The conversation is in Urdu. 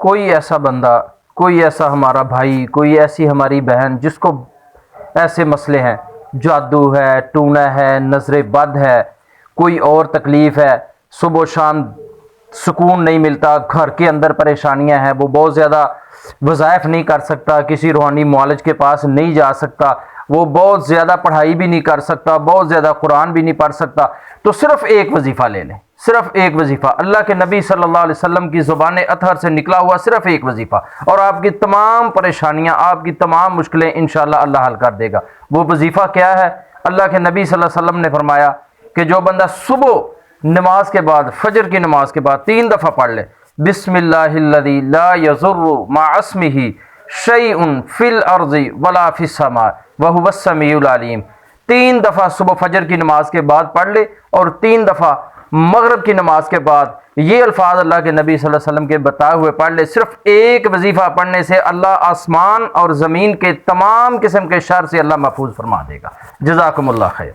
کوئی ایسا بندہ، کوئی ایسا ہمارا بھائی، کوئی ایسی ہماری بہن جس کو ایسے مسئلے ہیں، جادو ہے، ٹونا ہے، نظر بد ہے، کوئی اور تکلیف ہے، صبح و شام سکون نہیں ملتا، گھر کے اندر پریشانیاں ہیں، وہ بہت زیادہ وظائف نہیں کر سکتا، کسی روحانی معالج کے پاس نہیں جا سکتا، وہ بہت زیادہ پڑھائی بھی نہیں کر سکتا، بہت زیادہ قرآن بھی نہیں پڑھ سکتا، تو صرف ایک وظیفہ لے لیں، صرف ایک وظیفہ، اللہ کے نبی صلی اللہ علیہ وسلم کی زبان اطہر سے نکلا ہوا صرف ایک وظیفہ، اور آپ کی تمام پریشانیاں، آپ کی تمام مشکلیں انشاءاللہ اللہ حل کر دے گا۔ وہ وظیفہ کیا ہے؟ اللہ کے نبی صلی اللہ علیہ وسلم نے فرمایا کہ جو بندہ صبح نماز کے بعد، فجر کی نماز کے بعد 3 دفعہ پڑھ لے، بسم اللہ الذی لا یضر مع اسمہ شیء فی الارض ولا فی السماء وہو السمیع العلیم، 3 دفعہ صبح فجر کی نماز کے بعد پڑھ لے، اور 3 دفعہ مغرب کی نماز کے بعد یہ الفاظ اللہ کے نبی صلی اللہ علیہ وسلم کے بتائے ہوئے پڑھ لے۔ صرف ایک وظیفہ پڑھنے سے اللہ آسمان اور زمین کے تمام قسم کے شر سے اللہ محفوظ فرما دے گا۔ جزاکم اللہ خیر۔